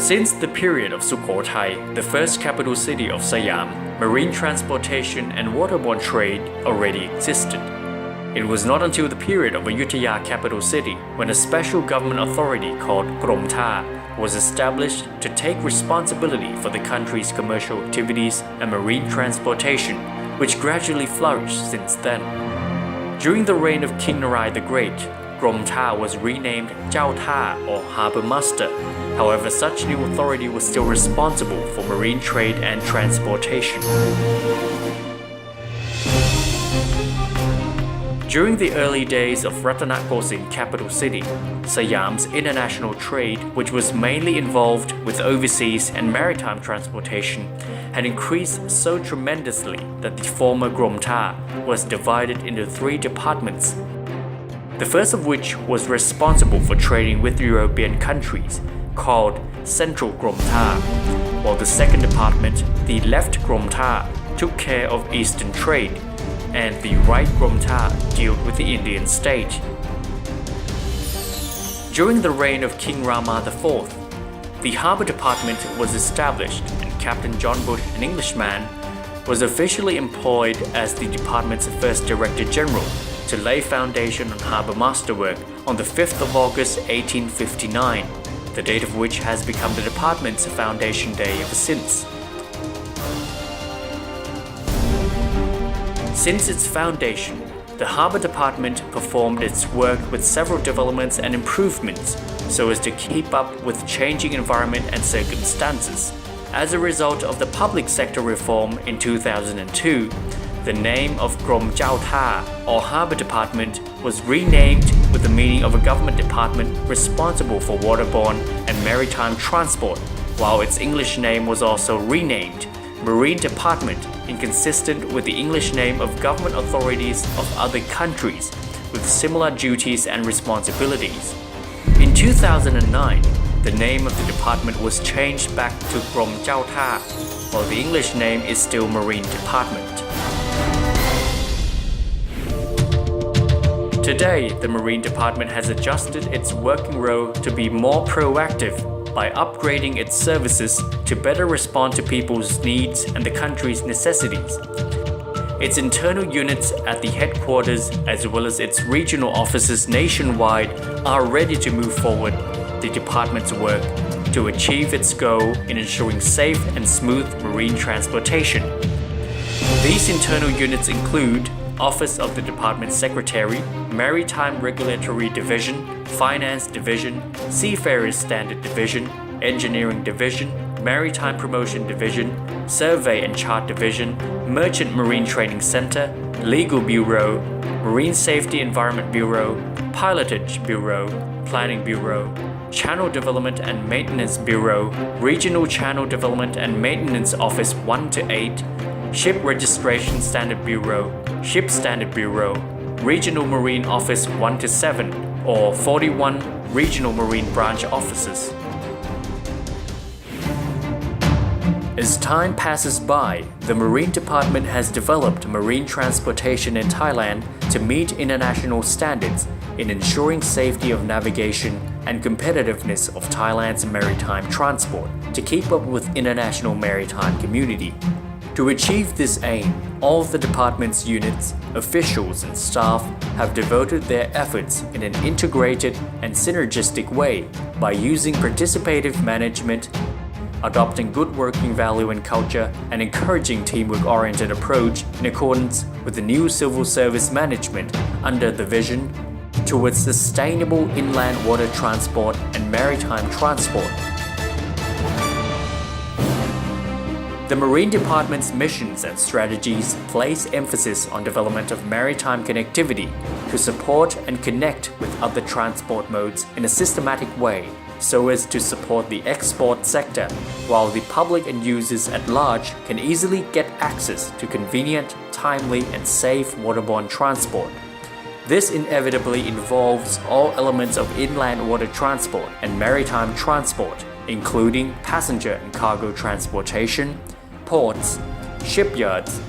Since the period of Sukhothai, the first capital city of Siam, marine transportation and waterborne trade already existed. It was not until the period of Ayutthaya capital city when a special government authority called Krom Tha was established to take responsibility for the country's commercial activities and marine transportation, which gradually flourished since then. During the reign of King Narai the Great, Krom Tha was renamed Chao Tha or Harbour Master. However, such new authority was still responsible for marine trade and transportation. During the early days of Ratanakosin capital city, Siam's international trade, which was mainly involved with overseas and maritime transportation, had increased so tremendously that the former Krom Tha was divided into 3 departments. The first of which was responsible for trading with European countries, called Central Krom Tha, while the second department, the Left Krom Tha, took care of eastern trade, and the Right Krom Tha dealt with the Indian state. During the reign of King Rama IV, the Harbour Department was established and Captain John Bush, an Englishman, was officially employed as the department's first Director General to lay foundation on harbour masterwork on the 5th of August 1859, the date of which has become the department's foundation day ever since. Since its foundation, the Harbour Department performed its work with several developments and improvements so as to keep up with changing environment and circumstances. As a result of the public sector reform in 2002, the name of Krom Chao Tha or Harbour Department was renamed with the meaning of a government department responsible for waterborne and maritime transport, while its English name was also renamed Marine Department, inconsistent with the English name of government authorities of other countries with similar duties and responsibilities. In 2009, the name of the department was changed back to Krom Chao Tha, while the English name is still Marine Department. Today, the Marine Department has adjusted its working role to be more proactive by upgrading its services to better respond to people's needs and the country's necessities. Its internal units at the headquarters as well as its regional offices nationwide are ready to move forward the department's work to achieve its goal in ensuring safe and smooth marine transportation. These internal units include Office of the Department Secretary, Maritime Regulatory Division, Finance Division, Seafarers Standard Division, Engineering Division, Maritime Promotion Division, Survey and Chart Division, Merchant Marine Training Center, Legal Bureau, Marine Safety Environment Bureau, Pilotage Bureau, Planning Bureau, Channel Development and Maintenance Bureau, Regional Channel Development and Maintenance Office 1 to 8, Ship Registration Standard Bureau, Ship Standard Bureau, Regional Marine Office 1 to 7, or 41 Regional Marine Branch Offices. As time passes by, the Marine Department has developed marine transportation in Thailand to meet international standards in ensuring safety of navigation and competitiveness of Thailand's maritime transport to keep up with international maritime community. To achieve this aim, all of the department's units, officials and staff have devoted their efforts in an integrated and synergistic way by using participative management, adopting good working value and culture, and encouraging teamwork-oriented approach in accordance with the new civil service management under the vision towards sustainable inland water transport and maritime transport. The Marine Department's missions and strategies place emphasis on development of maritime connectivity to support and connect with other transport modes in a systematic way so as to support the export sector, while the public and users at large can easily get access to convenient, timely, and safe waterborne transport. This inevitably involves all elements of inland water transport and maritime transport, including passenger and cargo transportation, ports, shipyards,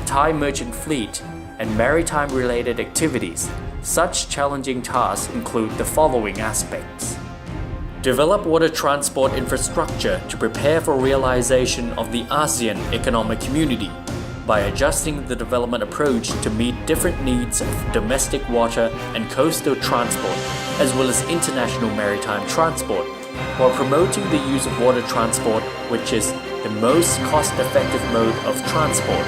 Thai merchant fleet, and maritime-related activities. Such challenging tasks include the following aspects: Develop water transport infrastructure to prepare for realization of the ASEAN Economic Community by adjusting the development approach to meet different needs of domestic water and coastal transport, as well as international maritime transport, while promoting the use of water transport, which is the most cost-effective mode of transport.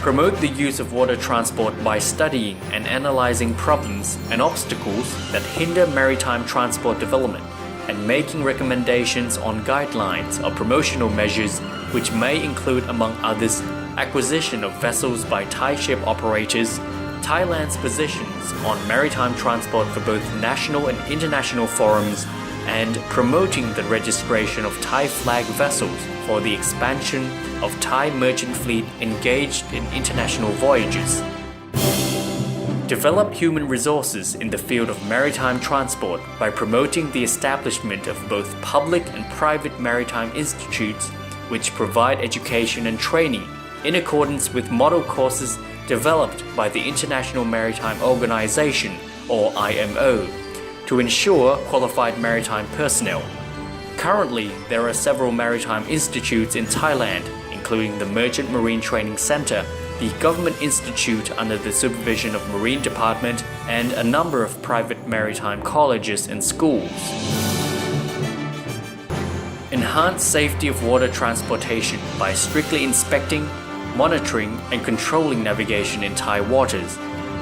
Promote the use of water transport by studying and analyzing problems and obstacles that hinder maritime transport development and making recommendations on guidelines or promotional measures which may include, among others, acquisition of vessels by Thai ship operators, Thailand's positions on maritime transport for both national and international forums, and promoting the registration of Thai flag vessels for the expansion of Thai merchant fleet engaged in international voyages. Develop human resources in the field of maritime transport by promoting the establishment of both public and private maritime institutes which provide education and training in accordance with model courses developed by the International Maritime Organization, or IMO, to ensure qualified maritime personnel. Currently, there are several maritime institutes in Thailand, including the Merchant Marine Training Center, the Government Institute under the supervision of Marine Department, and a number of private maritime colleges and schools. Enhance safety of water transportation by strictly inspecting, monitoring, and controlling navigation in Thai waters,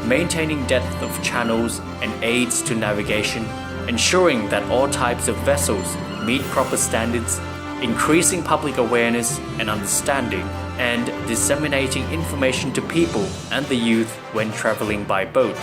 maintaining depth of channels and aids to navigation, ensuring that all types of vessels meet proper standards, increasing public awareness and understanding, and disseminating information to people and the youth when traveling by boat.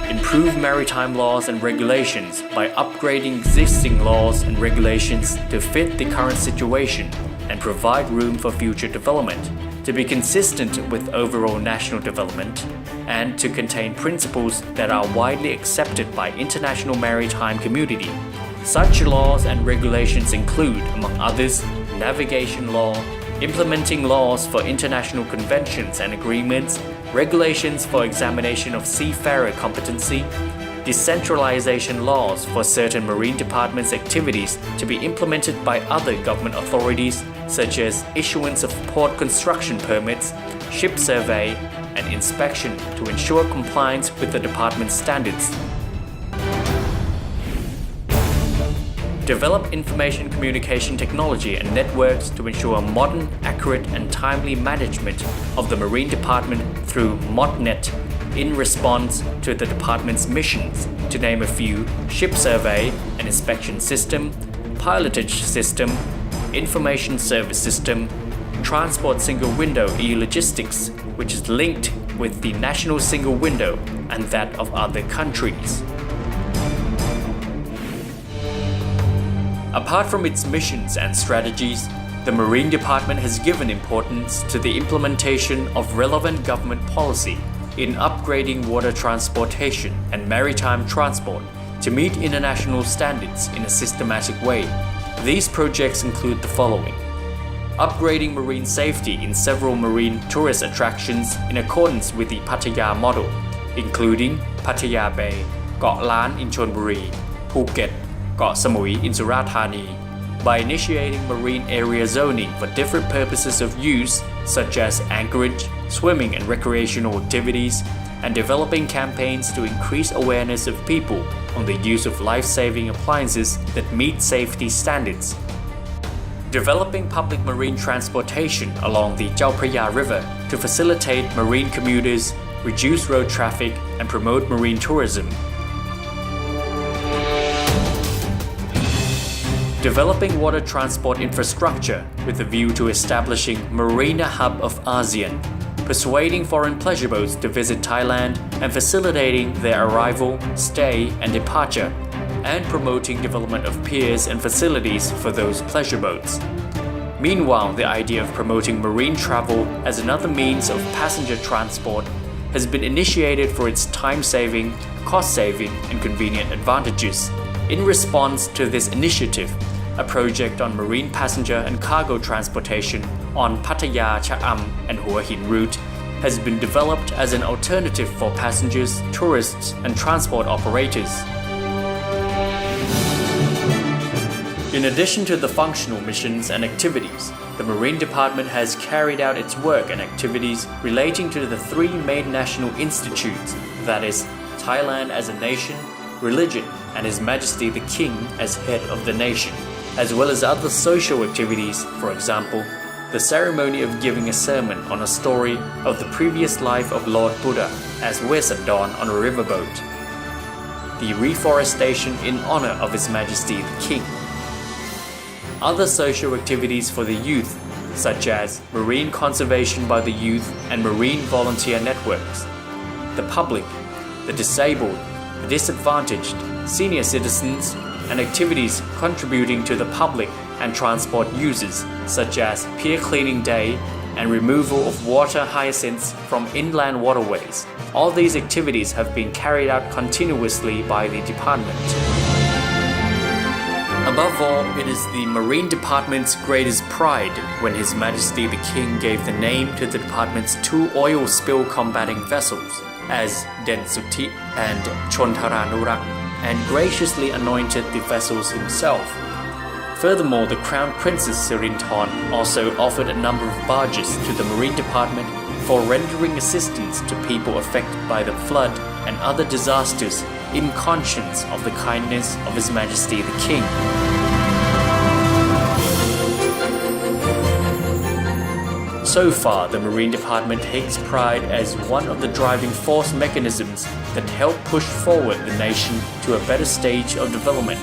Improve maritime laws and regulations by upgrading existing laws and regulations to fit the current situation and provide room for future development, to be consistent with overall national development, and to contain principles that are widely accepted by international maritime community. Such laws and regulations include, among others, navigation law, implementing laws for international conventions and agreements, regulations for examination of seafarer competency, decentralization laws for certain marine departments' activities to be implemented by other government authorities, such as issuance of port construction permits, ship survey, and inspection to ensure compliance with the department's standards. Develop information communication technology and networks to ensure modern, accurate, and timely management of the Marine Department through ModNet in response to the department's missions, to name a few: ship survey and inspection system, pilotage system, information service system, transport single window e-logistics, which is linked with the national single window and that of other countries. Apart from its missions and strategies, the Marine Department has given importance to the implementation of relevant government policy in upgrading water transportation and maritime transport to meet international standards in a systematic way. These projects include the following: upgrading marine safety in several marine tourist attractions in accordance with the Pattaya model, including Pattaya Bay, Got Lan in Chonburi, Phuket, Got Samui in Surathani, by initiating marine area zoning for different purposes of use, such as anchorage, swimming and recreational activities, and developing campaigns to increase awareness of people on the use of life-saving appliances that meet safety standards. Developing public marine transportation along the Chao Phraya River to facilitate marine commuters, reduce road traffic, and promote marine tourism. Developing water transport infrastructure with a view to establishing Marina Hub of ASEAN, persuading foreign pleasure boats to visit Thailand and facilitating their arrival, stay, and departure, and promoting development of piers and facilities for those pleasure boats. Meanwhile, the idea of promoting marine travel as another means of passenger transport has been initiated for its time-saving, cost-saving, and convenient advantages. In response to this initiative, a project on marine passenger and cargo transportation on Pattaya, Cha'am, and Hua Hin route has been developed as an alternative for passengers, tourists, and transport operators. In addition to the functional missions and activities, the Marine Department has carried out its work and activities relating to the three main national institutes, that is, Thailand as a nation, religion, and His Majesty the King as head of the nation, as well as other social activities, for example, the ceremony of giving a sermon on a story of the previous life of Lord Buddha as Wesadon on a riverboat, the reforestation in honor of His Majesty the King, other social activities for the youth, such as marine conservation by the youth and marine volunteer networks, the public, the disabled, the disadvantaged, senior citizens, and activities contributing to the public and transport users, such as pier cleaning day and removal of water hyacinths from inland waterways. All these activities have been carried out continuously by the department. Above all, it is the Marine Department's greatest pride when His Majesty the King gave the name to the department's two oil spill combating vessels as Den Suti and Chontaranurak, and graciously anointed the vessels himself. Furthermore, the Crown Princess Sirinthorn also offered a number of barges to the Marine Department for rendering assistance to people affected by the flood and other disasters in conscience of the kindness of His Majesty the King. So far, the Marine Department takes pride as one of the driving force mechanisms that help push forward the nation to a better stage of development.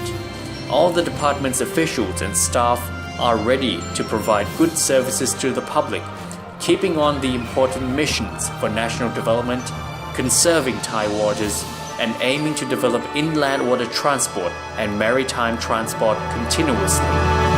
All the department's officials and staff are ready to provide good services to the public, keeping on the important missions for national development, conserving Thai waters, and aiming to develop inland water transport and maritime transport continuously.